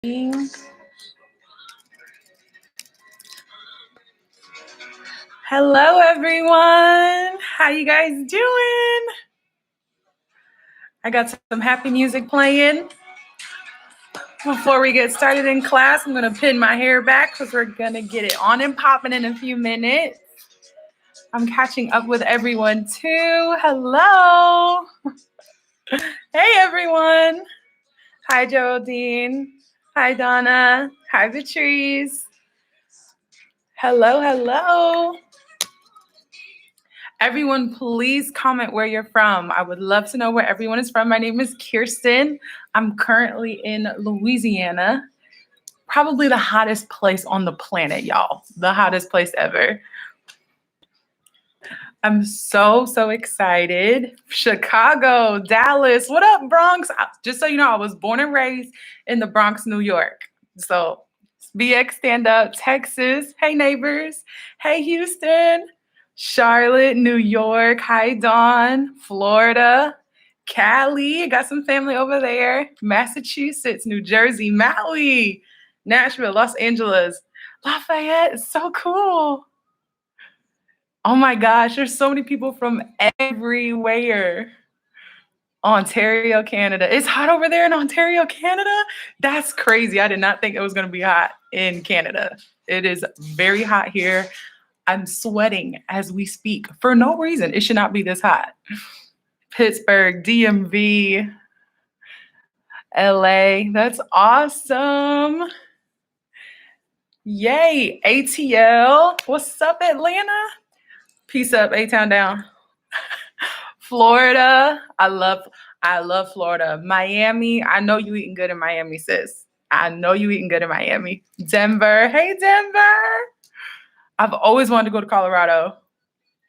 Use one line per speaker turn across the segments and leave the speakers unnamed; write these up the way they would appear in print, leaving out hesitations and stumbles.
Hello, everyone. How you guys doing? I got some happy music playing. Before we get started in class, I'm going to pin my hair back because we're going to get it on and popping in a few minutes. I'm catching up with everyone too. Hello. Hey, everyone. Hi, Geraldine. Hi, Donna. Hi, Patrice. Hello. Everyone, please comment where you're from. I would love to know where everyone is from. My name is Kirsten. I'm currently in Louisiana. Probably the hottest place on the planet, y'all. The hottest place ever. I'm so excited. Chicago, Dallas. What up, Bronx? Just so you know, I was born and raised in the Bronx, New York. So BX stand up. Texas. Hey, neighbors. Hey, Houston. Charlotte, New York. Hi, Dawn. Florida. Cali. Got some family over there. Massachusetts, New Jersey, Maui, Nashville, Los Angeles, Lafayette. It's so cool. Oh my gosh, there's so many people from everywhere. Ontario, Canada. It's hot over there in Ontario, Canada? That's crazy. I did not think it was going to be hot in Canada. It is very hot here. I'm sweating as we speak for no reason. It should not be this hot. Pittsburgh, DMV, LA. That's awesome. Yay. ATL. What's up, Atlanta? Peace up, A-Town down. Florida. I love Florida. Miami. I know you eating good in Miami, sis. I know you eating good in Miami. Denver. Hey, Denver. I've always wanted to go to Colorado.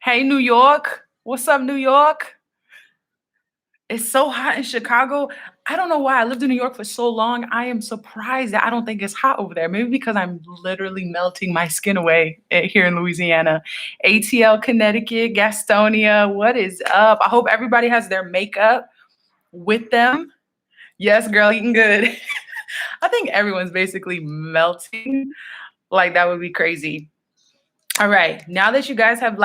Hey, New York. What's up, New York? It's so hot in Chicago. I don't know why. I lived in New York for so long. I am surprised that I don't think it's hot over there. Maybe because I'm literally melting my skin away here in Louisiana. ATL, Connecticut, Gastonia. What is up? I hope everybody has their makeup with them. Yes, girl, eating good. I think everyone's basically melting. Like, that would be crazy. All right. Now that you guys have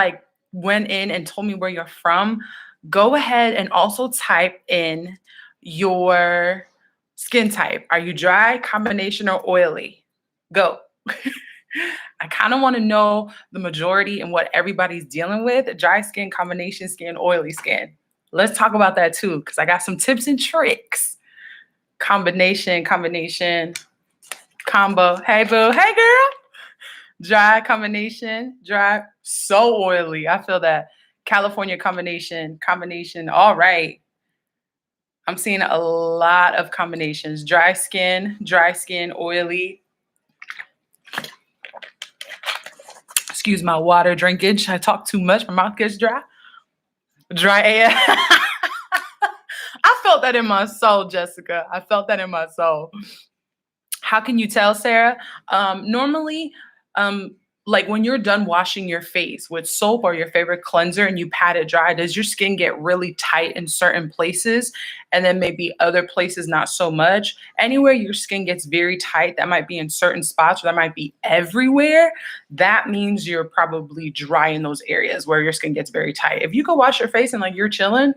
went in and told me where you're from, go ahead and also type in your skin type. Are you dry, combination, or oily? Go. I kind of want to know the majority and what everybody's dealing with. Dry skin, combination skin, oily skin. Let's talk about that too, because I got some tips and tricks. Combination, combo. Hey, boo. Hey, girl. Dry, combination, dry, so oily. I feel that. California, combination. All right. I'm seeing a lot of combinations. Dry skin, oily. Excuse my water drinkage. I talk too much. My mouth gets dry. Dry AF. I felt that in my soul, Jessica. I felt that in my soul. How can you tell, Sarah? Normally, like when you're done washing your face with soap or your favorite cleanser and you pat it dry, does your skin get really tight in certain places and then maybe other places not so much? Anywhere your skin gets very tight, that might be in certain spots or that might be everywhere, that means you're probably dry in those areas where your skin gets very tight. If you go wash your face and you're chilling,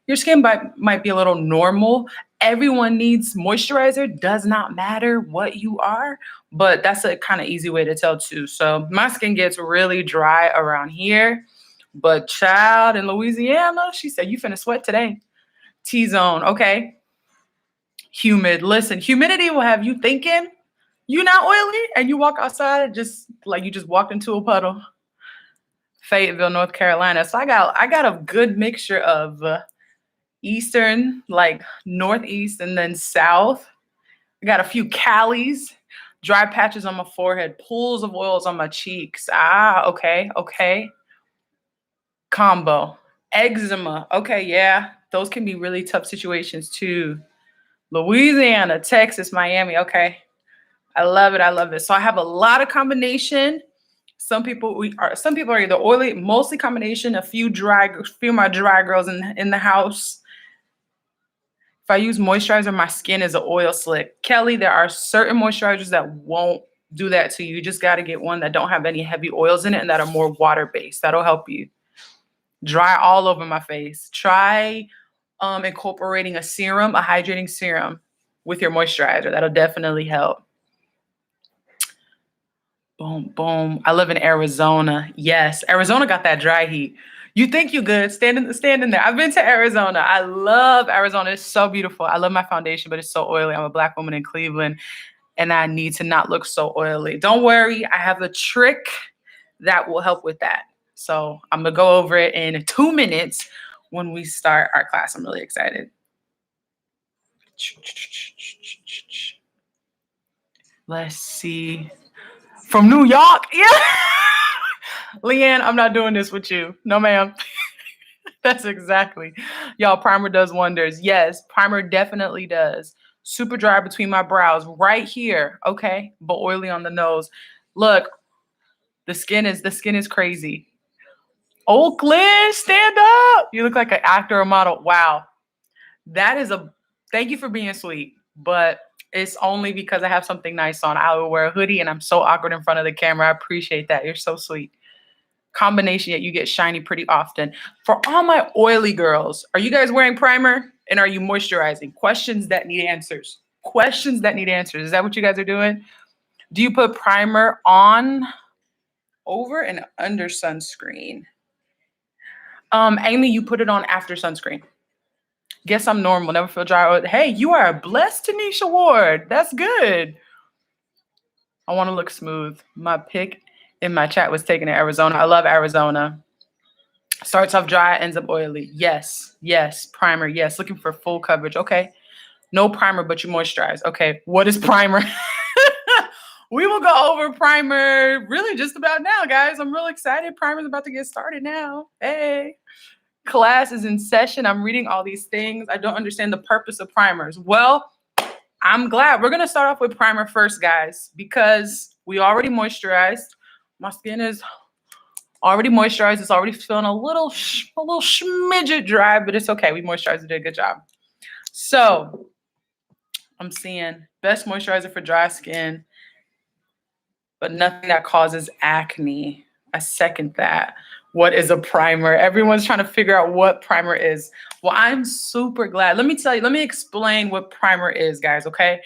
your skin might be a little normal. Everyone needs moisturizer. Does not matter what you are, but that's a kind of easy way to tell too. So my skin gets really dry around here, but child in Louisiana, she said, you finna sweat today. T-zone, okay. Humid. Listen, humidity will have you thinking you're not oily and you walk outside and just like you just walked into a puddle. Fayetteville, North Carolina. So I got a good mixture of eastern, like northeast and then south. I got a few Calis, dry patches on my forehead, pools of oils on my cheeks. Okay. Combo. Eczema. Okay, yeah. Those can be really tough situations too. Louisiana, Texas, Miami. Okay. I love it. So I have a lot of combination. Some people are either oily, mostly combination, a few of my dry girls in the house. If I use moisturizer, my skin is an oil slick. Kelly, there are certain moisturizers that won't do that to you. You just got to get one that don't have any heavy oils in it and that are more water-based. That'll help you. Dry all over my face. Try incorporating a serum, a hydrating serum with your moisturizer. That'll definitely help. Boom, boom. I live in Arizona. Yes, Arizona got that dry heat. You think you good? Stand in there. I've been to Arizona. I love Arizona. It's so beautiful. I love my foundation, but it's so oily. I'm a Black woman in Cleveland, and I need to not look so oily. Don't worry. I have a trick that will help with that. So I'm going to go over it in 2 minutes when we start our class. I'm really excited. Let's see. From New York. Yeah. Leanne, I'm not doing this with you. No, ma'am. That's exactly. Y'all, primer does wonders. Yes, primer definitely does. Super dry between my brows right here. Okay. But oily on the nose. Look, the skin is crazy. Oakland, stand up. You look like an actor or model. Wow. Thank you for being sweet, but it's only because I have something nice on. I will wear a hoodie and I'm so awkward in front of the camera. I appreciate that. You're so sweet. Combination, yet you get shiny pretty often. For all my oily girls, are you guys wearing primer and are you moisturizing? Questions that need answers. Questions that need answers. Is that what you guys are doing? Do you put primer on, over, and under sunscreen? Amy, you put it on after sunscreen. Guess I'm normal. Never feel dry. Hey, you are a blessed Tanisha Ward. That's good. I want to look smooth. My pick in my chat was taken in Arizona. I love Arizona. Starts off dry, ends up oily. Yes, yes. Primer, yes. Looking for full coverage. Okay. No primer, but you moisturize. Okay. What is primer? We will go over primer really just about now, guys. I'm real excited. Primer's about to get started now. Hey. Class is in session. I'm reading all these things. I don't understand the purpose of primers. Well, I'm glad. We're going to start off with primer first, guys, because we already moisturized. My skin is already moisturized. It's already feeling a little smidget dry, but it's okay. We moisturized and did a good job. So I'm seeing best moisturizer for dry skin, but nothing that causes acne. I second that. What is a primer? Everyone's trying to figure out what primer is. Well, I'm super glad. Let me explain what primer is, guys, okay?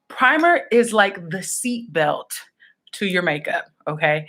Primer is like the seat belt to your makeup, okay?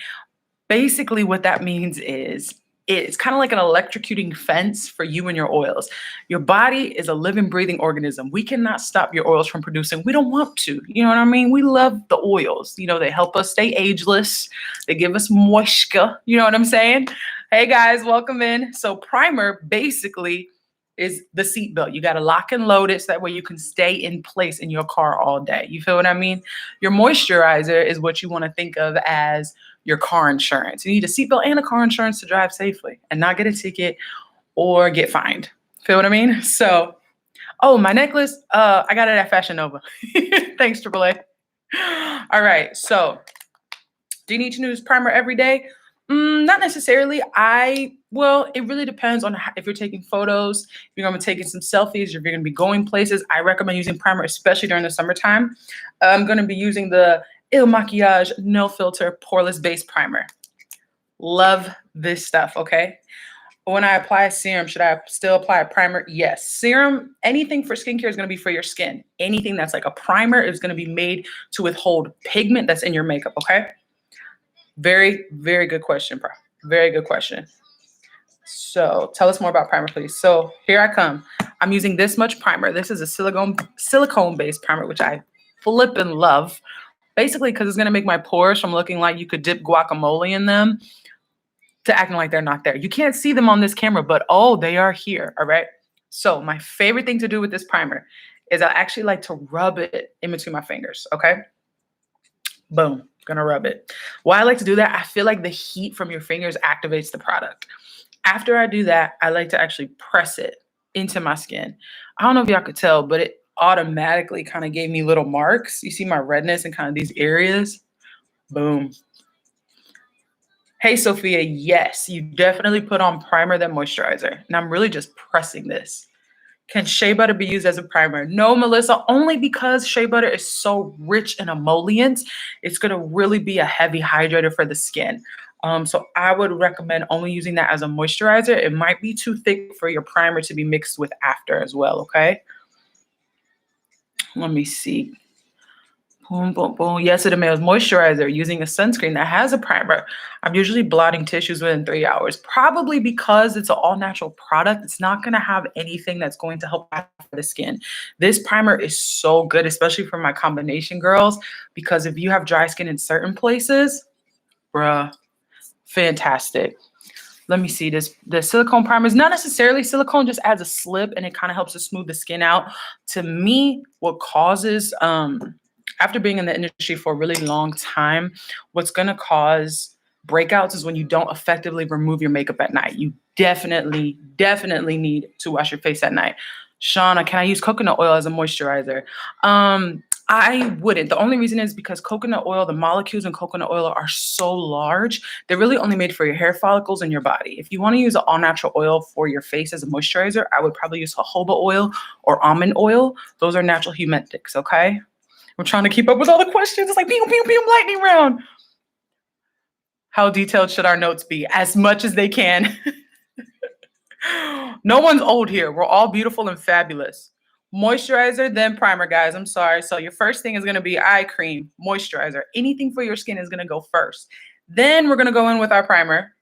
Basically, what that means is it's kind of like an electrocuting fence for you and your oils. Your body is a living, breathing organism. We cannot stop your oils from producing. We don't want to. You know what I mean? We love the oils. You know, they help us stay ageless. They give us moisture. You know what I'm saying? Hey, guys, welcome in. So primer basically is the seatbelt. You got to lock and load it so that way you can stay in place in your car all day. You feel what I mean? Your moisturizer is what you want to think of as your car insurance. You need a seatbelt and a car insurance to drive safely and not get a ticket or get fined. Feel what I mean? So, oh, my necklace, I got it at Fashion Nova. Thanks, AAA. All right, so do you need to use primer every day? Not necessarily. Well, it really depends on if you're taking photos, if you're going to be taking some selfies, if you're going to be going places. I recommend using primer, especially during the summertime. I'm going to be using the Il Makiage No Filter Poreless Base Primer. Love this stuff, okay? When I apply a serum, should I still apply a primer? Yes. Serum, anything for skincare is going to be for your skin. Anything that's like a primer is going to be made to withhold pigment that's in your makeup, okay? Very, very good question, bro. Very good question. So tell us more about primer, please. So here I come. I'm using this much primer. This is a silicone-based primer, which I flippin' love. Basically, because it's going to make my pores from looking like you could dip guacamole in them to acting like they're not there. You can't see them on this camera, but oh, they are here, all right? So my favorite thing to do with this primer is I actually like to rub it in between my fingers, okay? Boom, gonna rub it. Why I like to do that, I feel like the heat from your fingers activates the product. After I do that, I like to actually press it into my skin. I don't know if y'all could tell, but it automatically kind of gave me little marks. You see my redness in kind of these areas? Boom. Hey, Sophia, yes, you definitely put on primer then moisturizer. And I'm really just pressing this. Can shea butter be used as a primer? No, Melissa, only because shea butter is so rich in emollients. It's going to really be a heavy hydrator for the skin. So I would recommend only using that as a moisturizer. It might be too thick for your primer to be mixed with after as well, okay? Let me see. Boom, boom, boom. Yes, it emails moisturizer using a sunscreen that has a primer. I'm usually blotting tissues within 3 hours, probably because it's an all natural product. It's not going to have anything that's going to help the skin. This primer is so good, especially for my combination girls, because if you have dry skin in certain places, bruh, fantastic. Let me see this. The silicone primer is not necessarily silicone, just adds a slip and it kind of helps to smooth the skin out. To me, what causes, after being in the industry for a really long time, what's going to cause breakouts is when you don't effectively remove your makeup at night. You definitely need to wash your face at night. Shauna, can I use coconut oil as a moisturizer? I wouldn't. The only reason is because coconut oil, the molecules in coconut oil are so large. They're really only made for your hair follicles and your body. If you want to use an all-natural oil for your face as a moisturizer, I would probably use jojoba oil or almond oil. Those are natural humectants, okay? We're trying to keep up with all the questions. It's like, pew, pew, pew, lightning round. How detailed should our notes be? As much as they can. No one's old here. We're all beautiful and fabulous. Moisturizer, then primer, guys. I'm sorry. So your first thing is going to be eye cream, moisturizer. Anything for your skin is going to go first. Then we're going to go in with our primer.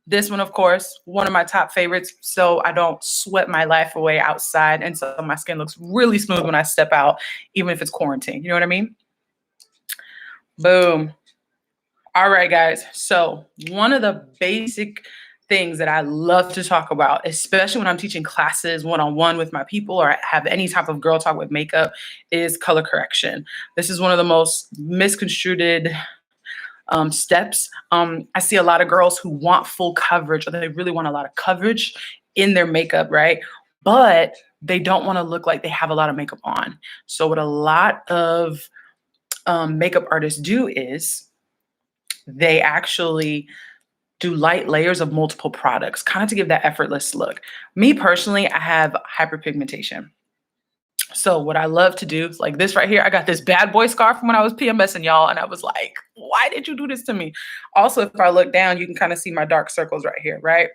This one, of course, one of my top favorites, so I don't sweat my life away outside, and so my skin looks really smooth when I step out, even if it's quarantine. You know what I mean? Boom. All right, guys. So one of the basic things that I love to talk about, especially when I'm teaching classes one-on-one with my people or have any type of girl talk with makeup, is color correction. This is one of the most misconstrued steps. I see a lot of girls who want full coverage, or they really want a lot of coverage in their makeup, right? But they don't want to look like they have a lot of makeup on. So what a lot of makeup artists do is they actually do light layers of multiple products, kind of to give that effortless look. Me personally, I have hyperpigmentation. So what I love to do is like this right here. I got this bad boy scar from when I was PMSing, y'all. And I was like, why did you do this to me? Also, if I look down, you can kind of see my dark circles right here, right?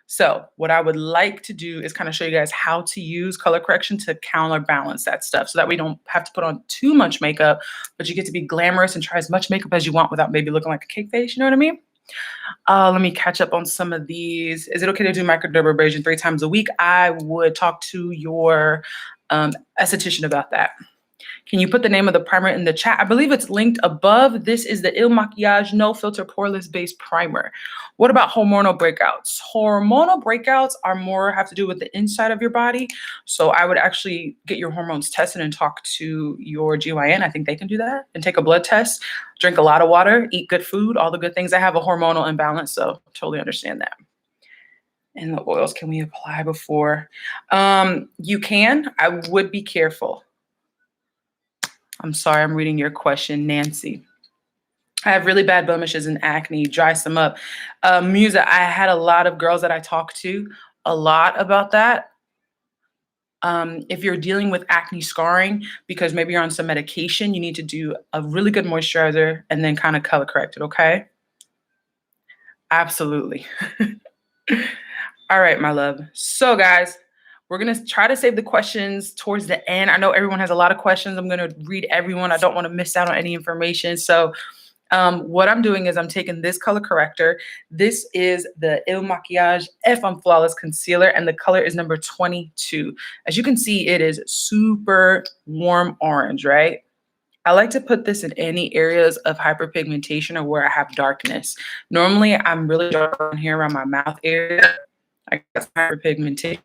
So what I would like to do is kind of show you guys how to use color correction to counterbalance that stuff so that we don't have to put on too much makeup, but you get to be glamorous and try as much makeup as you want without maybe looking like a cake face. You know what I mean? Let me catch up on some of these. Is it okay to do microdermabrasion 3 times a week? I would talk to your esthetician about that. Can you put the name of the primer in the chat? I believe it's linked above. This is the Il Makiage No Filter Poreless Base Primer. What about hormonal breakouts? Hormonal breakouts are more have to do with the inside of your body. So I would actually get your hormones tested and talk to your GYN. I think they can do that, and take a blood test, drink a lot of water, eat good food, all the good things. I have a hormonal imbalance, so totally understand that. And the oils, can we apply before? You can. I would be careful. I'm sorry, I'm reading your question, Nancy. I have really bad blemishes and acne, dry some up. Musa, I had a lot of girls that I talked to a lot about that. If you're dealing with acne scarring, because maybe you're on some medication, you need to do a really good moisturizer and then kind of color correct it, okay? Absolutely. All right, my love. So guys, we're going to try to save the questions towards the end. I know everyone has a lot of questions. I'm going to read everyone. I don't want to miss out on any information. So what I'm doing is I'm taking this color corrector. This is the Il Makiage FM Flawless Concealer, and the color is number 22. As you can see, it is super warm orange, right? I like to put this in any areas of hyperpigmentation or where I have darkness. Normally, I'm really dark on here around my mouth area. I got hyperpigmentation.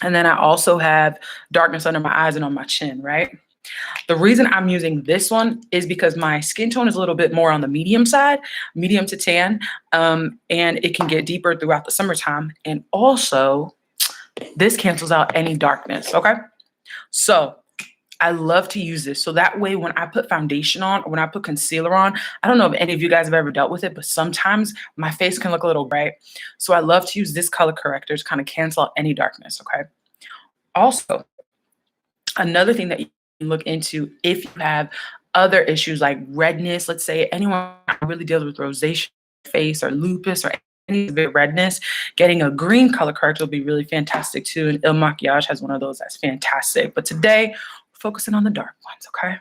And then I also have darkness under my eyes and on my chin, right? The reason I'm using this one is because my skin tone is a little bit more on the medium side, medium to tan, and it can get deeper throughout the summertime. And also, this cancels out any darkness, okay? So I love to use this. So that way, when I put foundation on or when I put concealer on, I don't know if any of you guys have ever dealt with it, but sometimes my face can look a little bright. So I love to use this color corrector to kind of cancel out any darkness, okay? Also, another thing that you can look into if you have other issues like redness, let's say anyone really deals with rosacea face or lupus or any severe redness, getting a green color corrector will be really fantastic too. And Il Makiage has one of those that's fantastic. But today, we're focusing on the dark ones, okay?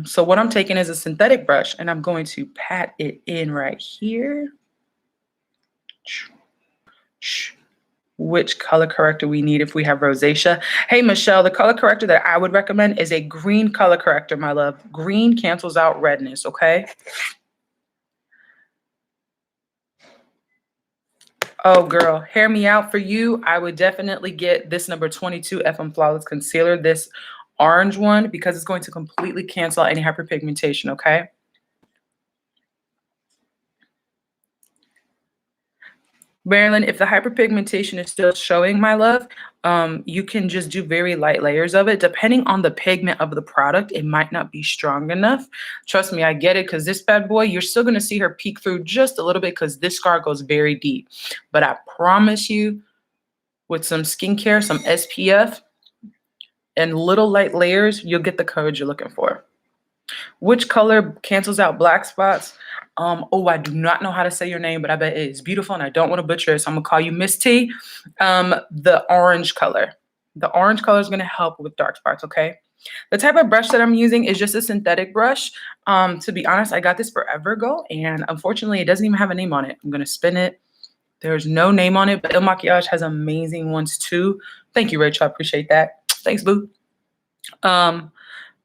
So what I'm taking is a synthetic brush and I'm going to pat it in right here. Which color corrector we need if we have rosacea. Hey, Michelle, the color corrector that I would recommend is a green color corrector, my love. Green cancels out redness, okay? Oh, girl, hear me out. For you, I would definitely get this number 22 FM Flawless Concealer, this orange one, because it's going to completely cancel out any hyperpigmentation, okay? Marilyn, if the hyperpigmentation is still showing, my love, you can just do very light layers of it. Depending on the pigment of the product, it might not be strong enough. Trust me, I get it, because this bad boy, you're still going to see her peek through just a little bit because this scar goes very deep. But I promise you, with some skincare, some SPF, and little light layers, you'll get the coverage you're looking for. Which color cancels out black spots? Oh, I do not know how to say your name, but I bet it is beautiful and I don't want to butcher it, so I'm gonna call you Miss T. The orange color. The orange color is gonna help with dark spots, okay? The type of brush that I'm using is just a synthetic brush. To be honest, I got this forever ago, and unfortunately, it doesn't even have a name on it. I'm gonna spin it. There's no name on it, but Il Makiage has amazing ones too. Thank you, Rachel. I appreciate that. Thanks, boo.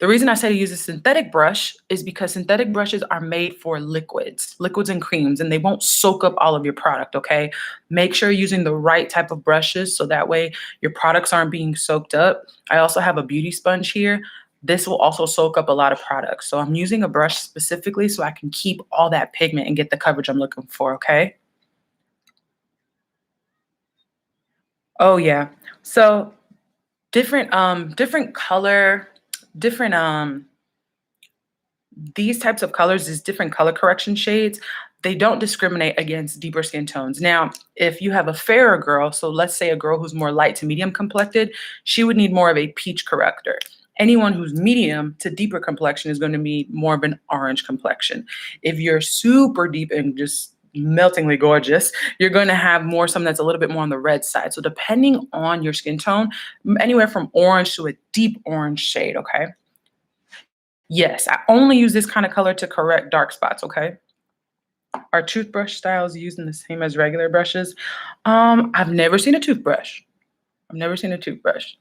The reason I say to use a synthetic brush is because synthetic brushes are made for liquids and creams, and they won't soak up all of your product, okay? Make sure you're using the right type of brushes so that way your products aren't being soaked up. I also have a beauty sponge here. This will also soak up a lot of products. So I'm using a brush specifically so I can keep all that pigment and get the coverage I'm looking for, okay? Oh yeah. So different color, different these types of colors, these different color correction shades, they don't discriminate against deeper skin tones. Now, if you have a fairer girl, so let's say a girl who's more light to medium complected, she would need more of a peach corrector. Anyone who's medium to deeper complexion is going to need more of an orange complexion. If you're super deep and just meltingly gorgeous, you're going to have more something that's a little bit more on the red side. So depending on your skin tone, anywhere from orange to a deep orange shade, okay? Yes, I only use this kind of color to correct dark spots, okay? Are toothbrush styles using the same as regular brushes? I've never seen a toothbrush. I've never seen a toothbrush.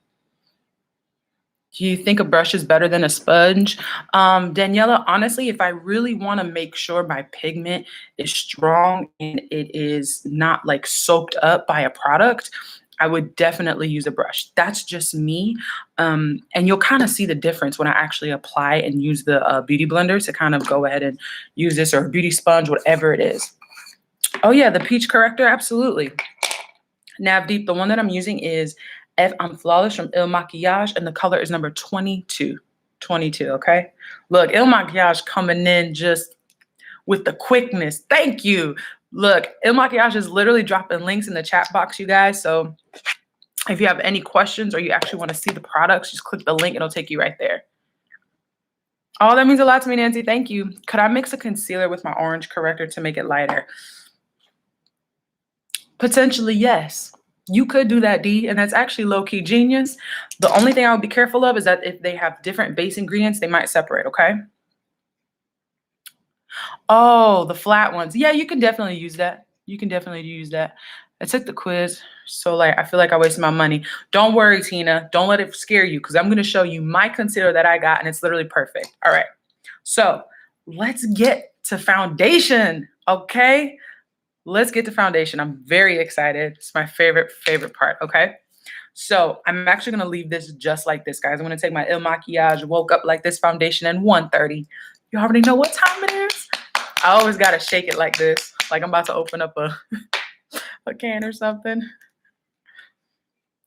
Do you think a brush is better than a sponge? Daniela, honestly, if I really want to make sure my pigment is strong and it is not like soaked up by a product, I would definitely use a brush. That's just me. And you'll kind of see the difference when I actually apply and use the beauty blender to kind of go ahead and use this, or a beauty sponge, whatever it is. Oh yeah, the peach corrector, absolutely. Navdeep, the one that I'm using is I'm Flawless from Il Makiage, and the color is number 22. 22, okay? Look, Il Makiage coming in just with the quickness. Thank you. Look, Il Makiage is literally dropping links in the chat box, you guys. So if you have any questions or you actually want to see the products, just click the link. It'll take you right there. Oh, that means a lot to me, Nancy. Thank you. Could I mix a concealer with my orange corrector to make it lighter? Potentially, yes. You could do that, D, and that's actually low-key genius. The only thing I would be careful of is that if they have different base ingredients, they might separate, okay? Oh, the flat ones. Yeah, you can definitely use that. You can definitely use that. I took the quiz, so like I feel like I wasted my money. Don't worry, Tina. Don't let it scare you, because I'm going to show you my concealer that I got, and it's literally perfect. All right. So let's get to foundation, okay? Let's get to foundation. I'm very excited. It's my favorite part, okay? So I'm actually going to leave this just like this, guys. I'm going to take my Il Makiage Woke Up Like This foundation at 1:30. You already know what time it is. I always got to shake it like this, like I'm about to open up a can or something.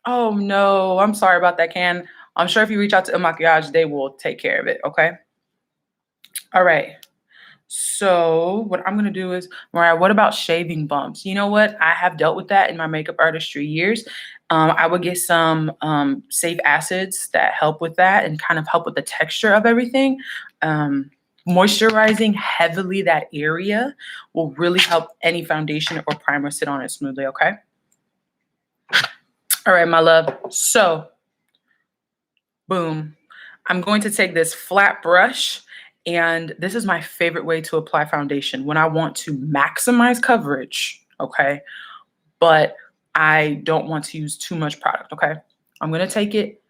Oh, no. I'm sorry about that can. I'm sure if you reach out to Il Makiage, they will take care of it, okay? All right. So what I'm going to do is, Mariah, what about shaving bumps? You know what? I have dealt with that in my makeup artistry years. I would get some safe acids that help with that and kind of help with the texture of everything. Moisturizing heavily that area will really help any foundation or primer sit on it smoothly, okay? All right, my love. So, boom. I'm going to take this flat brush, and this is my favorite way to apply foundation when I want to maximize coverage, okay? But I don't want to use too much product, okay? I'm gonna take it,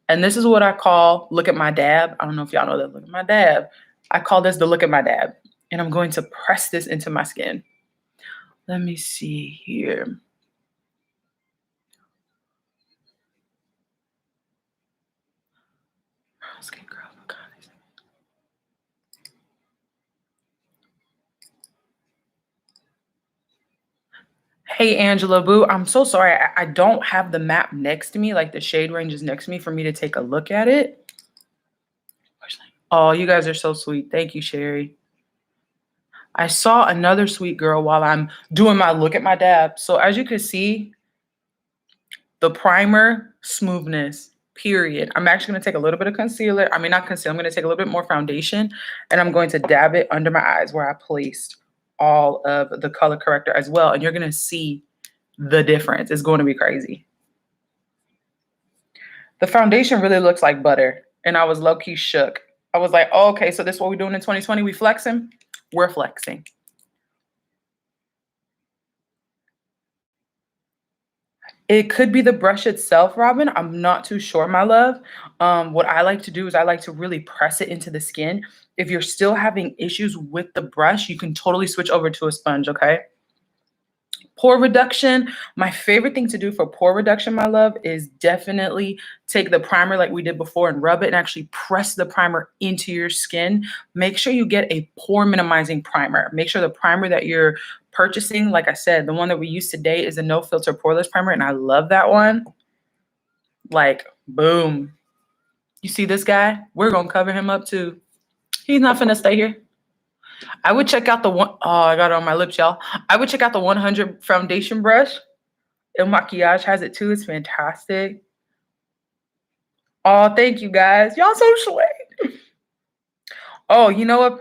and this is what I call look at my dab. I don't know if y'all know that, look at my dab. I call this the look at my dab, and I'm going to press this into my skin. Let me see here. Skin girl, hey, Angela Boo, I'm so sorry. I don't have the map next to me, like the shade range is next to me for me to take a look at it. Oh, you guys are so sweet. Thank you, Sherry. I saw another sweet girl while I'm doing my look at my dab. So as you can see, the primer, smoothness, period. I'm actually gonna take a little bit of concealer. I mean, not concealer, I'm gonna take a little bit more foundation, and I'm going to dab it under my eyes where I placed all of the color corrector as well. And you're gonna see the difference. It's going to be crazy. The foundation really looks like butter, and I was low-key shook. I was like, oh, okay, so this is what we're doing in 2020. We flexing? We're flexing. It could be the brush itself, Robin. I'm not too sure, my love. What I like to do is I like to really press it into the skin. If you're still having issues with the brush, you can totally switch over to a sponge, okay? Pore reduction. My favorite thing to do for pore reduction, my love, is definitely take the primer like we did before and rub it and actually press the primer into your skin. Make sure you get a pore minimizing primer. Make sure the primer that you're purchasing, like I said, the one that we use today is a no filter poreless primer, and I love that one. Like, boom. You see this guy? We're gonna cover him up too. He's not finna stay here. I would check out the one, oh, I got it on my lips, y'all. I would check out the 100 foundation brush. Il Maquillage has it too. It's fantastic. Oh, thank you guys. Y'all so sweet. Oh, you know what,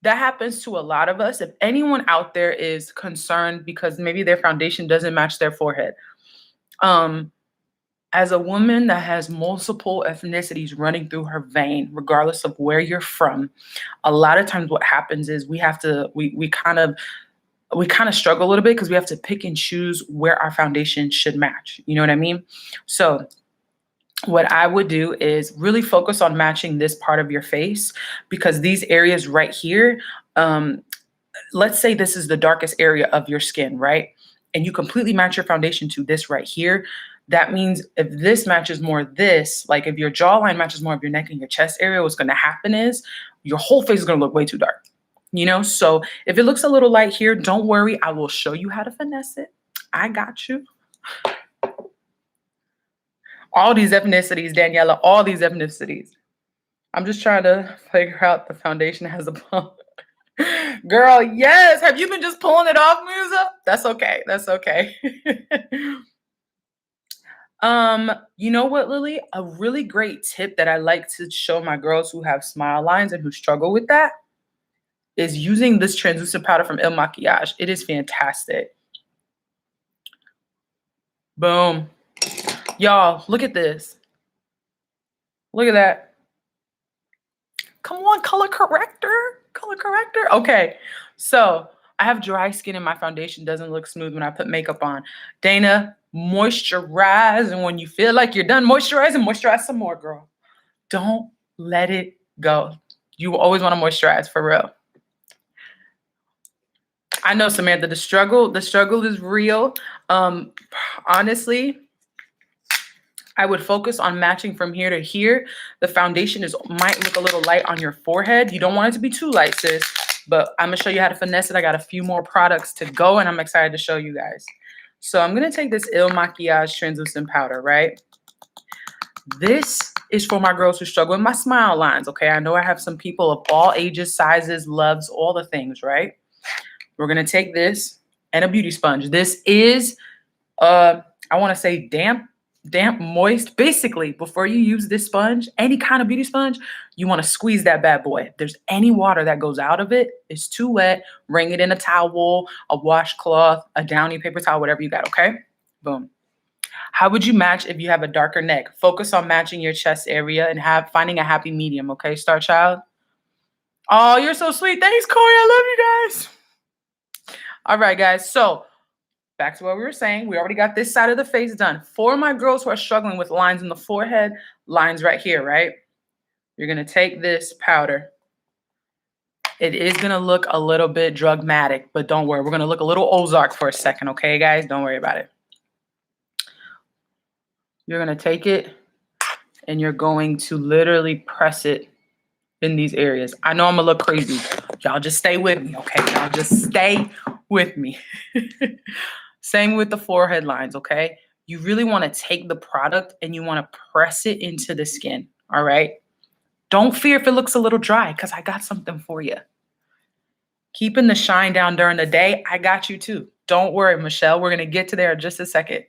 that happens to a lot of us. If anyone out there is concerned because maybe their foundation doesn't match their forehead, as a woman that has multiple ethnicities running through her vein, regardless of where you're from, a lot of times what happens is we kind of struggle a little bit because we have to pick and choose where our foundation should match. You know what I mean? So what I would do is really focus on matching this part of your face, because these areas right here, let's say this is the darkest area of your skin, right? And you completely match your foundation to this right here. That means if this matches more this, like if your jawline matches more of your neck and your chest area, what's going to happen is your whole face is going to look way too dark. You know, so if it looks a little light here, don't worry. I will show you how to finesse it. I got you. All these ethnicities, Daniela, all these ethnicities. I'm just trying to figure out the foundation has a pump. Girl, yes. Have you been just pulling it off, Musa? That's okay. That's okay. You know what, Lily? A really great tip that I like to show my girls who have smile lines and who struggle with that is using this translucent powder from Il Maquillage. It is fantastic. Boom. Y'all, look at this. Look at that. Come on, color corrector. Color corrector. Okay, so I have dry skin and my foundation doesn't look smooth when I put makeup on. Dana, moisturize, and when you feel like you're done moisturizing, moisturize some more, girl. Don't let it go. You always want to moisturize, for real. I know, Samantha, the struggle is real. Honestly, I would focus on matching from here to here. The foundation might look a little light on your forehead. You don't want it to be too light, sis, but I'm gonna show you how to finesse it. I got a few more products to go, and I'm excited to show you guys. So I'm gonna take this Il Maquillage translucent powder, right? This is for my girls who struggle with my smile lines, okay? I know I have some people of all ages, sizes, loves, all the things, right? We're gonna take this and a beauty sponge. This is I want to say damp, moist. Basically, before you use this sponge, any kind of beauty sponge, you want to squeeze that bad boy. If there's any water that goes out of it, it's too wet, wring it in a towel, a washcloth, a downy paper towel, whatever you got, okay? Boom. How would you match if you have a darker neck? Focus on matching your chest area and finding a happy medium, okay, Star Child? Oh, you're so sweet. Thanks, Corey. I love you guys. All right, guys. So back to what we were saying. We already got this side of the face done. For my girls who are struggling with lines in the forehead, lines right here, right? You're going to take this powder. It is going to look a little bit drugmatic, but don't worry. We're going to look a little Ozark for a second, okay, guys? Don't worry about it. You're going to take it and you're going to literally press it in these areas. I know I'm going to look crazy. Y'all just stay with me, okay? Y'all just stay with me. Same with the forehead lines, okay? You really want to take the product and you want to press it into the skin, all right? Don't fear if it looks a little dry because I got something for you. Keeping the shine down during the day, I got you too. Don't worry, Michelle. We're going to get to there in just a second.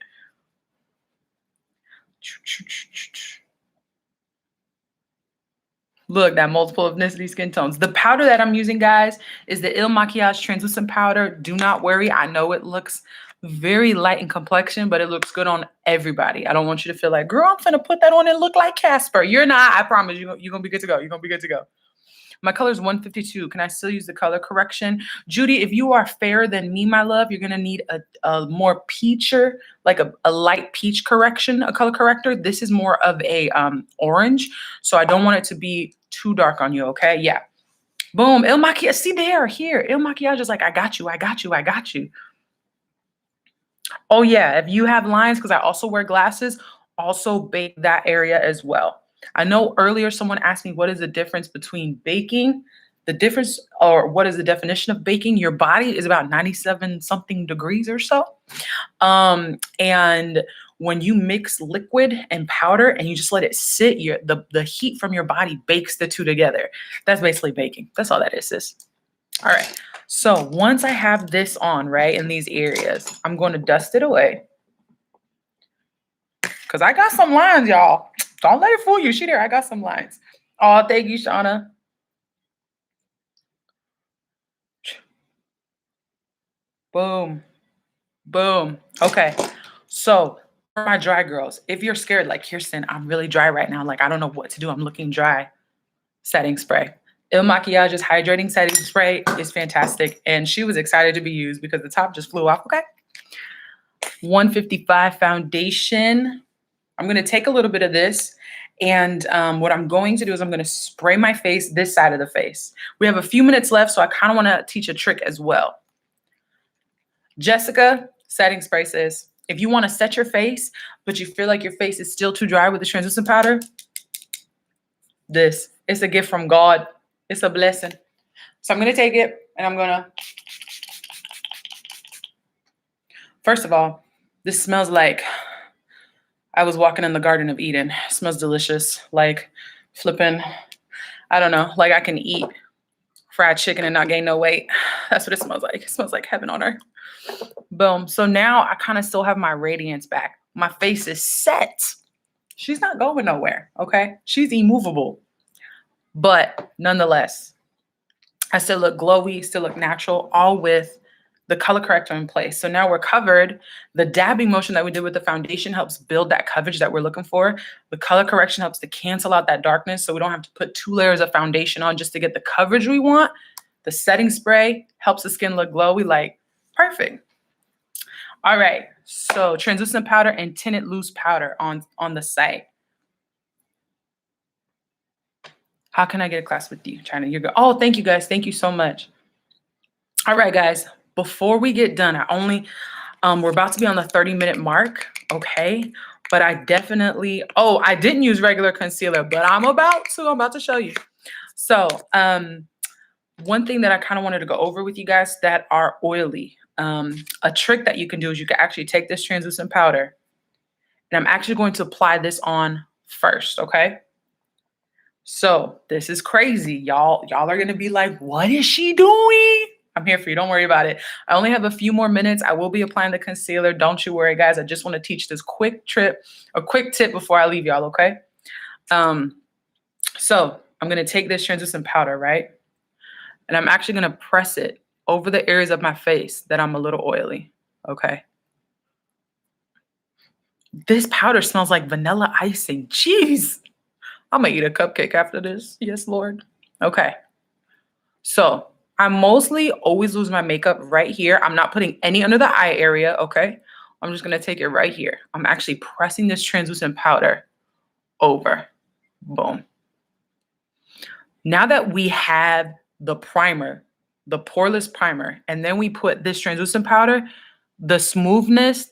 Look, that multiple ethnicity skin tones. The powder that I'm using, guys, is the Il Makiage translucent powder. Do not worry. I know it looks very light in complexion, but it looks good on everybody. I don't want you to feel like, girl, I'm finna put that on and look like Casper. You're not. I promise you're going to be good to go. You're going to be good to go. My color is 152. Can I still use the color correction? Judy, if you are fairer than me, my love, you're going to need a more peacher, like a light peach correction, a color corrector. This is more of a orange, so I don't want it to be too dark on you, okay? Yeah. Boom. Il Makiage. See there, here. Il Makiage is like, I got you, I got you, I got you. Oh, yeah. If you have lines, because I also wear glasses, also bake that area as well. I know earlier someone asked me what is the difference between baking, the difference, or what is the definition of baking? Your body is about 97 something degrees or so. And when you mix liquid and powder and you just let it sit, the heat from your body bakes the two together. That's basically baking. That's all that is, sis. All right. So once I have this on, right, in these areas, I'm going to dust it away. Because I got some lines, y'all. Don't let it fool you. She there. I got some lines. Oh, thank you, Shauna. Boom. Boom. Okay. So for my dry girls, if you're scared, like Kirsten, I'm really dry right now. Like, I don't know what to do. I'm looking dry. Setting spray. Il Makiage's hydrating setting spray is fantastic. And she was excited to be used because the top just flew off. Okay. 155 foundation. I'm going to take a little bit of this, and what I'm going to do is I'm going to spray my face, this side of the face. We have a few minutes left, so I kind of want to teach a trick as well. Jessica, setting spray says, if you want to set your face, but you feel like your face is still too dry with the translucent powder, it's a gift from God. It's a blessing. So I'm going to take it, and I'm going to, first of all, this smells like I was walking in the Garden of Eden. It smells delicious. Like flipping, I don't know, like I can eat fried chicken and not gain no weight. That's what it smells like. It smells like heaven on earth. Boom. So now I kind of still have my radiance back. My face is set. She's not going nowhere, okay? She's immovable. But nonetheless, I still look glowy, still look natural, all with the color corrector in place. So now we're covered. The dabbing motion that we did with the foundation helps build that coverage that we're looking for. The color correction helps to cancel out that darkness so we don't have to put 2 layers of foundation on just to get the coverage we want. The setting spray helps the skin look glowy, like perfect. All right, so translucent powder and tinted loose powder on the site. How can I get a class with you, China? You're good. Oh, thank you guys. Thank you so much. All right, guys. Before we get done, we're about to be on the 30-minute mark, okay? But I definitely, I didn't use regular concealer, but I'm about to show you. So one thing that I kind of wanted to go over with you guys that are oily, a trick that you can do is you can actually take this translucent powder, and I'm actually going to apply this on first, okay? So this is crazy, y'all. Y'all are going to be like, what is she doing? I'm here for you. Don't worry about it. I only have a few more minutes. I will be applying the concealer. Don't you worry, guys. I just want to teach this quick tip before I leave y'all, okay? So I'm going to take this translucent powder, right? And I'm actually going to press it over the areas of my face that I'm a little oily, okay? This powder smells like vanilla icing. Jeez. I'm going to eat a cupcake after this. Yes, Lord. Okay. So I mostly always lose my makeup right here. I'm not putting any under the eye area, okay? I'm just going to take it right here. I'm actually pressing this translucent powder over. Boom. Now that we have the primer, the poreless primer, and then we put this translucent powder, the smoothness,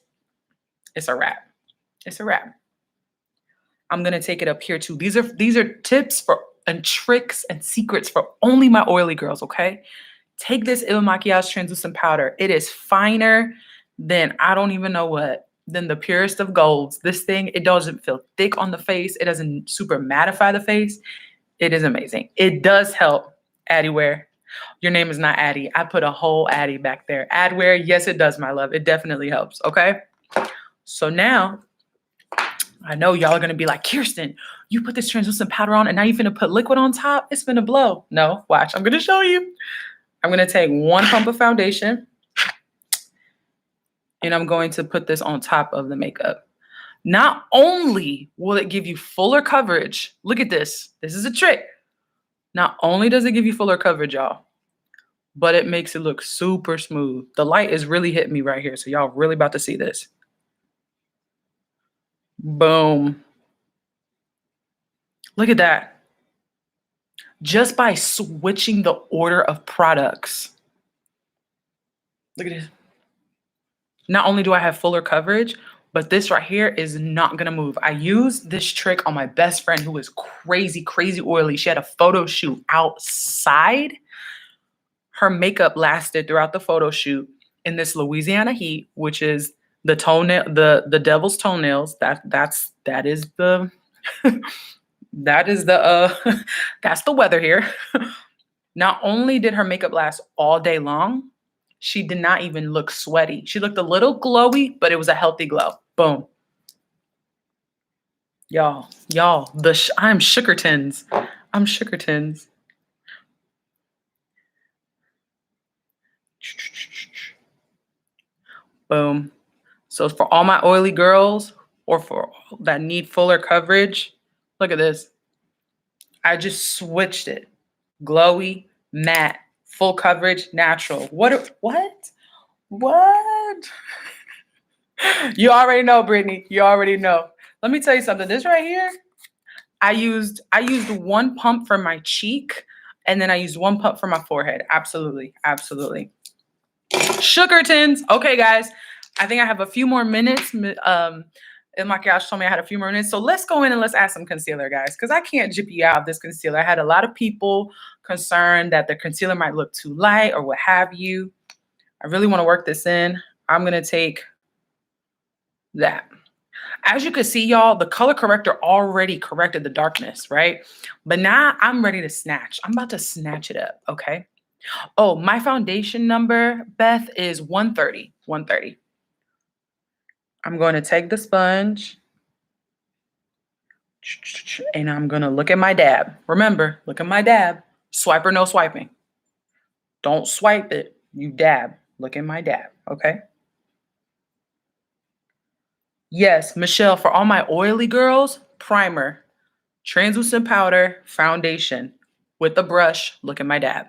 it's a wrap. It's a wrap. I'm going to take it up here too. These are tips for and tricks and secrets for only my oily girls, okay? Take this Il Makiage translucent powder. It is finer than I don't even know what, than the purest of golds. This thing, it doesn't feel thick on the face. It doesn't super mattify the face. It is amazing. It does help Addie wear. Your name is not Addie. I put a whole Addie back there. Adwear, yes, it does, my love. It definitely helps, okay? So now, I know y'all are going to be like, Kirsten, you put this translucent powder on and now you're going to put liquid on top? It's going to blow. No, watch. I'm going to show you. I'm going to take 1 pump of foundation and I'm going to put this on top of the makeup. Not only will it give you fuller coverage, look at this. This is a trick. Not only does it give you fuller coverage, y'all, but it makes it look super smooth. The light is really hitting me right here, so y'all really about to see this. Boom. Look at that. Just by switching the order of products. Look at this. Not only do I have fuller coverage, but this right here is not going to move. I used this trick on my best friend who is crazy, crazy oily. She had a photo shoot outside. Her makeup lasted throughout the photo shoot in this Louisiana heat, which is the toenail, the devil's toenails. That is the that's the weather here. Not only did her makeup last all day long, she did not even look sweaty. She looked a little glowy, but it was a healthy glow. Boom. Y'all, I'm Sugartons. I'm Sugartons. Boom. So for all my oily girls or for that need fuller coverage, look at this. I just switched it. Glowy, matte, full coverage, natural. What? You already know, Brittany. You already know. Let me tell you something. This right here, I used 1 pump for my cheek, and then I used 1 pump for my forehead. Absolutely. Absolutely. Sugartons. Okay, guys. I think I have a few more minutes. Il Makiage told me I had a few more minutes. So let's go in and let's add some concealer, guys, because I can't jip you out of this concealer. I had a lot of people concerned that the concealer might look too light or what have you. I really want to work this in. I'm going to take that. As you can see, y'all, the color corrector already corrected the darkness, right? But now I'm ready to snatch. I'm about to snatch it up, okay? Oh, my foundation number, Beth, is 130. 130. I'm going to take the sponge and I'm going to look at my dab. Remember, look at my dab. Swipe or no swiping. Don't swipe it. You dab. Look at my dab, okay? Yes, Michelle, for all my oily girls, primer, translucent powder, foundation. With the brush, look at my dab.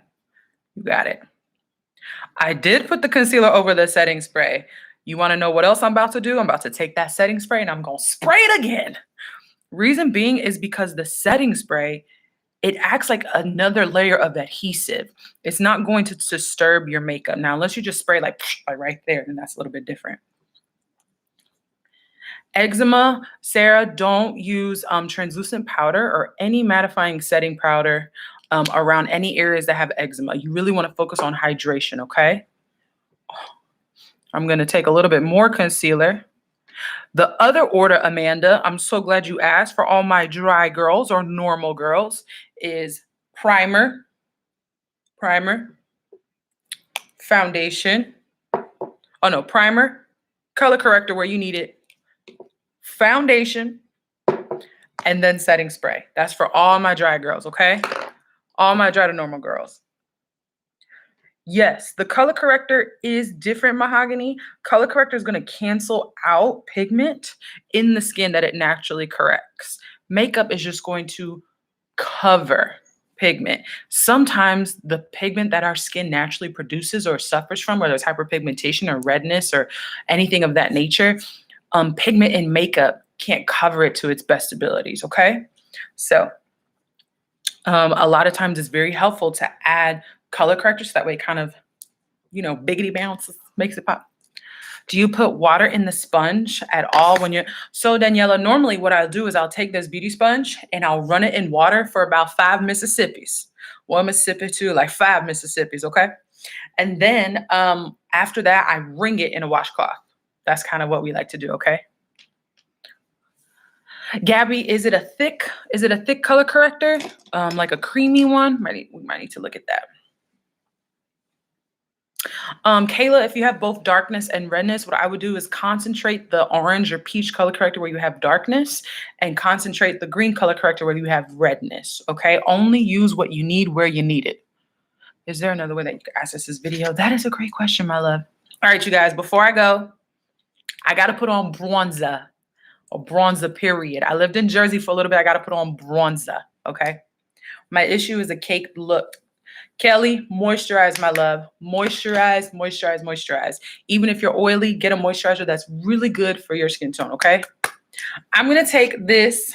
You got it. I did put the concealer over the setting spray. You want to know what else I'm about to do? I'm about to take that setting spray and I'm going to spray it again. Reason being is because the setting spray, it acts like another layer of adhesive. It's not going to disturb your makeup. Now, unless you just spray like right there, then that's a little bit different. Eczema, Sarah, don't use translucent powder or any mattifying setting powder around any areas that have eczema. You really want to focus on hydration, okay? I'm going to take a little bit more concealer. The other order, Amanda, I'm so glad you asked, for all my dry girls or normal girls, is primer, foundation. Oh no, primer, color corrector where you need it, foundation, and then setting spray. That's for all my dry girls, okay? All my dry to normal girls. Yes, the color corrector is different, Mahogany. Color corrector is going to cancel out pigment in the skin that it naturally corrects. Makeup is just going to cover pigment. Sometimes the pigment that our skin naturally produces or suffers from, whether it's hyperpigmentation or redness or anything of that nature, pigment in makeup can't cover it to its best abilities, okay? So a lot of times it's very helpful to add color corrector so that way it kind of, biggity bounces, makes it pop. Do you put water in the sponge at all when you're, so Daniela, normally what I'll do is I'll take this beauty sponge and I'll run it in water for about 5 Mississippis. 1 Mississippi, 2, like 5 Mississippis, okay? And then after that, I wring it in a washcloth. That's kind of what we like to do, okay? Gabby, is it a thick color corrector? Like a creamy one? We might need to look at that. Kayla, if you have both darkness and redness, what I would do is concentrate the orange or peach color corrector where you have darkness and concentrate the green color corrector where you have redness, okay? Only use what you need where you need it. Is there another way that you could access this video? That is a great question, my love. All right, you guys, before I go, I got to put on bronzer, or bronzer period. I lived in Jersey for a little bit. I got to put on bronzer, okay? My issue is a caked look. Kelly, moisturize, my love. Moisturize, moisturize, moisturize. Even if you're oily, get a moisturizer that's really good for your skin tone, okay? I'm going to take this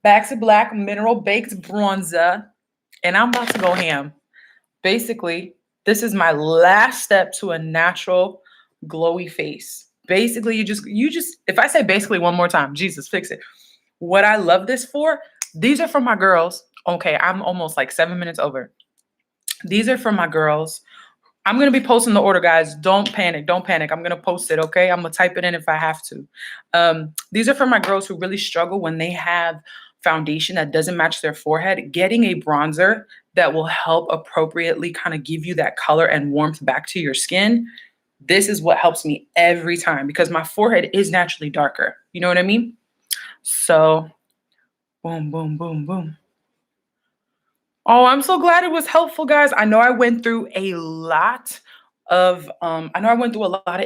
Back to Black Mineral Baked Bronzer, and I'm about to go ham. Basically, this is my last step to a natural, glowy face. Basically, you just, if I say basically one more time, Jesus, fix it. What I love this for, these are for my girls. Okay, I'm almost like 7 minutes over. These are for my girls. I'm going to be posting the order, guys. Don't panic. Don't panic. I'm going to post it, okay? I'm going to type it in if I have to. These are for my girls who really struggle when they have foundation that doesn't match their forehead. Getting a bronzer that will help appropriately kind of give you that color and warmth back to your skin. This is what helps me every time because my forehead is naturally darker. You know what I mean? So, boom, boom, boom, boom. Oh, I'm so glad it was helpful, guys. I know I went through a lot of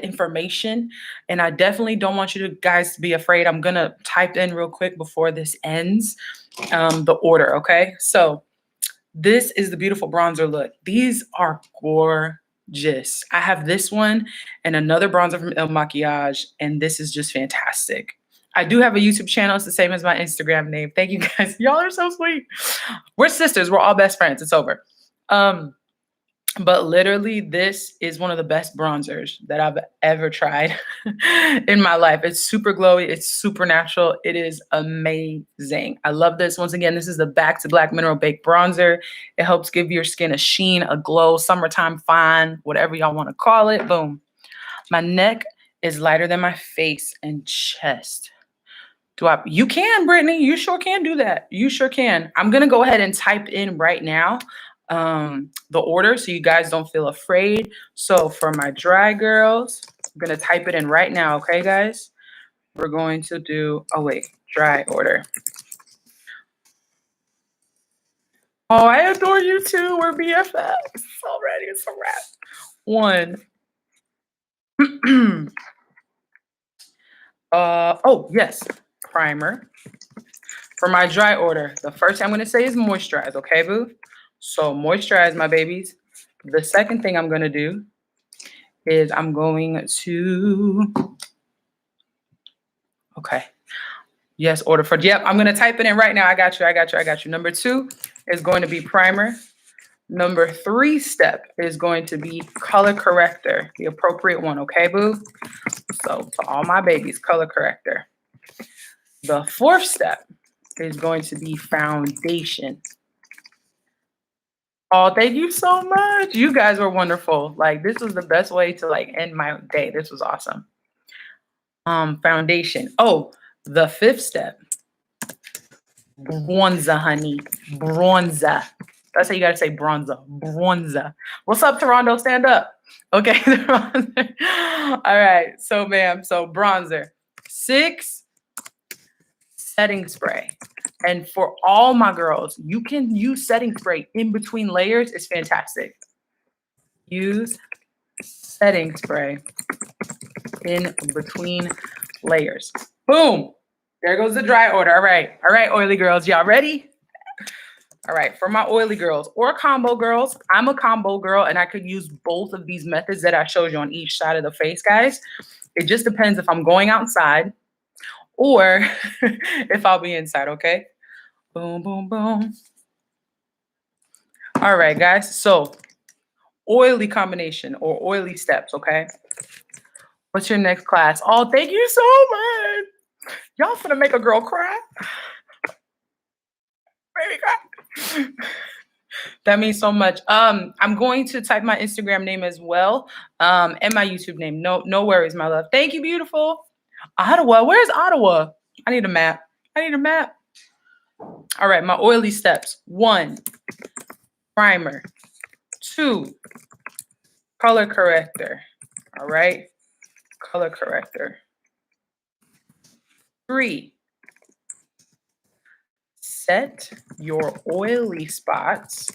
information, and I definitely don't want you guys to be afraid. I'm gonna type in real quick before this ends, the order, okay? So this is the beautiful bronzer look. These are gorgeous. I have this one and another bronzer from Il Makiage, and this is just fantastic. I do have a YouTube channel. It's the same as my Instagram name. Thank you guys. Y'all are so sweet. We're sisters. We're all best friends. It's over. But literally, this is one of the best bronzers that I've ever tried in my life. It's super glowy. It's super natural. It is amazing. I love this. Once again, this is the Back to Black Mineral Baked Bronzer. It helps give your skin a sheen, a glow, summertime fine, whatever y'all want to call it. Boom. My neck is lighter than my face and chest. You can, Brittany. You sure can do that. You sure can. I'm going to go ahead and type in right now the order so you guys don't feel afraid. So for my dry girls, I'm going to type it in right now. Okay, guys? We're going to do, dry order. Oh, I adore you too. We're BFFs already. It's a wrap. 1. Oh, yes. Primer. For my dry order, the first thing I'm going to say is moisturize, okay, boo? So moisturize, my babies. The second thing I'm going to do is I'm going to, okay. Yes, order for, yep, I'm going to type it in right now. I got you. Number 2 is going to be primer. Number 3 step is going to be color corrector, the appropriate one, okay, boo? So to all my babies, color corrector. The 4th step is going to be foundation. Oh, thank you so much. You guys were wonderful. Like, this was the best way to end my day. This was awesome. Foundation. Oh, the 5th step. Bronzer, honey. Bronzer. That's how you gotta say bronzer. Bronzer. What's up, Toronto? Stand up. Okay. All right. So, ma'am. So bronzer. 6 setting spray. And for all my girls, you can use setting spray in between layers. It's fantastic. Use setting spray in between layers. Boom. There goes the dry order. All right. All right, oily girls. Y'all ready? All right. For my oily girls or combo girls, I'm a combo girl and I could use both of these methods that I showed you on each side of the face, guys. It just depends if I'm going outside or if I'll be inside, okay? Boom, boom, boom. All right, guys. So oily combination or oily steps, okay? What's your next class? Oh, thank you so much. Y'all finna make a girl cry. Baby cry. That means so much. I'm going to type my Instagram name as well, and my YouTube name. No worries, my love. Thank you, beautiful. Ottawa. Where's Ottawa? I need a map. I need a map. All right, my oily steps. 1, primer. 2, color corrector. All right, color corrector. 3, set your oily spots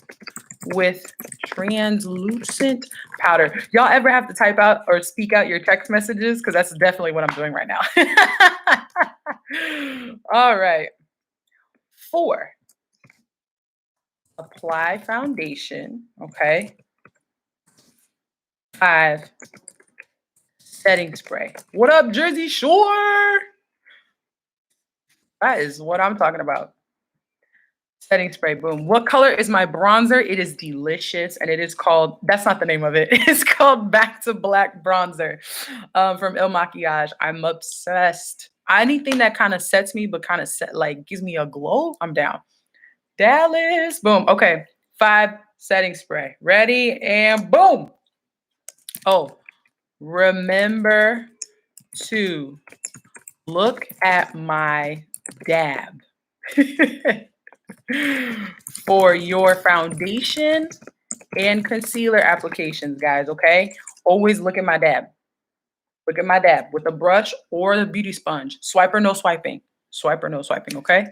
with translucent powder. Y'all ever have to type out or speak out your text messages? Because that's definitely what I'm doing right now. All right. 4, apply foundation. Okay. 5, setting spray. What up, Jersey Shore? That is what I'm talking about. Setting spray, boom. What color is my bronzer? It is delicious, and it is called, that's not the name of it. It's called Back to Black Bronzer from Il Maquillage. I'm obsessed. Anything that kind of sets me, but kind of like gives me a glow, I'm down. Dallas, boom. Okay, 5, setting spray. Ready, and boom. Oh, remember to look at my dab. For your foundation and concealer applications, guys, okay? Always look at my dab. Look at my dab with the brush or the beauty sponge. Swipe or no swiping. Swipe or no swiping, okay?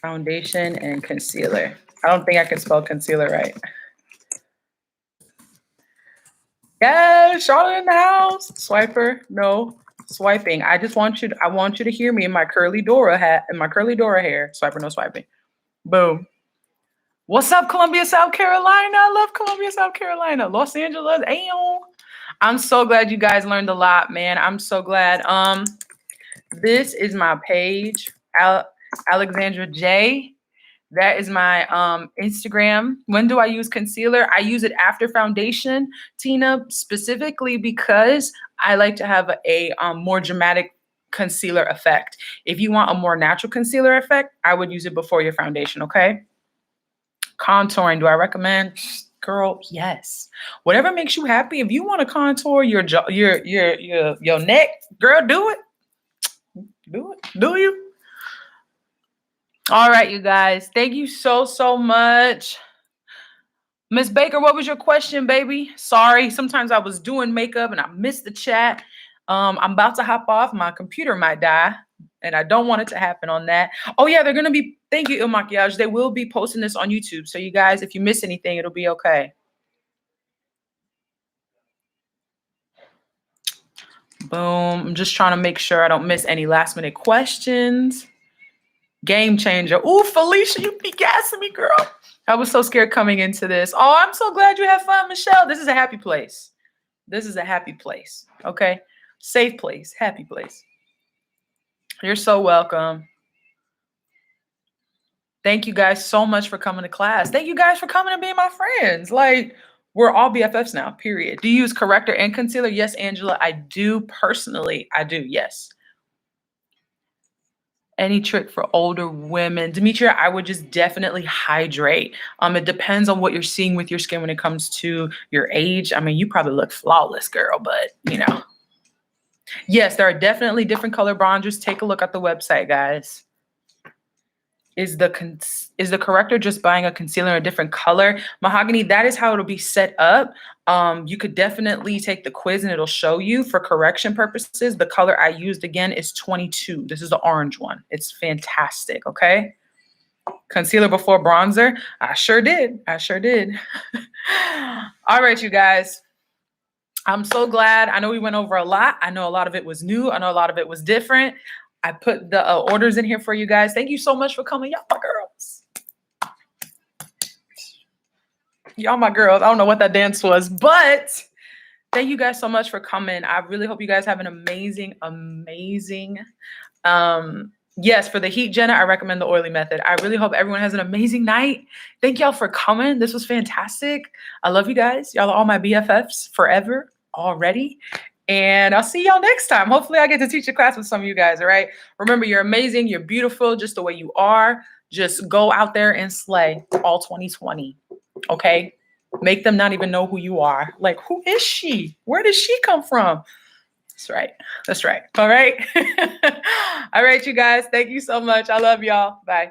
Foundation and concealer. I don't think I can spell concealer right. Yeah, Charlotte in the house. Swiper, no swiping. I want you to hear me in my curly Dora hat and my curly Dora hair. Swiper, no swiping. Boom. What's up, Columbia, South Carolina? I love Columbia, South Carolina. Los Angeles. Ayo. I'm so glad you guys learned a lot, man. I'm so glad. This is my page, Alexandra J. That is my Instagram. When do I use concealer? I use it after foundation, Tina, specifically because I like to have a more dramatic concealer effect. If you want a more natural concealer effect, I would use it before your foundation, okay? Contouring, do I recommend? Girl, yes. Whatever makes you happy. If you want to contour your neck, girl, do it. Do it. Do you? All right, you guys. Thank you so much. Miss Baker, what was your question, baby? Sorry, sometimes I was doing makeup and I missed the chat. I'm about to hop off. My computer might die, and I don't want it to happen on that. Oh, yeah, they're going to be, thank you, Il Maquillage. They will be posting this on YouTube. So, you guys, if you miss anything, it'll be okay. Boom. I'm just trying to make sure I don't miss any last-minute questions. Game changer. Ooh, Felicia, you be gassing me, girl. I was so scared coming into this. Oh, I'm so glad you had fun, Michelle. This is a happy place. This is a happy place. Okay? Safe place. Happy place. You're so welcome. Thank you guys so much for coming to class. Thank you guys for coming and being my friends. Like, we're all BFFs now, period. Do you use corrector and concealer? Yes, Angela, I do personally. I do, yes. Any trick for older women? Demetria, I would just definitely hydrate. It depends on what you're seeing with your skin when it comes to your age. I mean, you probably look flawless, girl, but you know. Yes, there are definitely different color bronzers. Take a look at the website, guys. Is the corrector just buying a concealer in a different color? Mahogany, that is how it'll be set up. You could definitely take the quiz and it'll show you for correction purposes. The color I used again is 22. This is the orange one. It's fantastic, okay? Concealer before bronzer? I sure did. I sure did. All right, you guys. I'm so glad. I know we went over a lot. I know a lot of it was new. I know a lot of it was different. I put the orders in here for you guys. Thank you so much for coming. Y'all my girls. Y'all my girls. I don't know what that dance was, but thank you guys so much for coming. I really hope you guys have an amazing, amazing, yes, for the heat, Jenna, I recommend the oily method. I really hope everyone has an amazing night. Thank y'all for coming. This was fantastic. I love you guys. Y'all are all my BFFs forever already. And I'll see y'all next time. Hopefully I get to teach a class with some of you guys, all right? Remember, you're amazing. You're beautiful just the way you are. Just go out there and slay all 2020, okay? Make them not even know who you are. Like, who is she? Where did she come from? That's right. That's right. All right. All right, you guys. Thank you so much. I love y'all. Bye.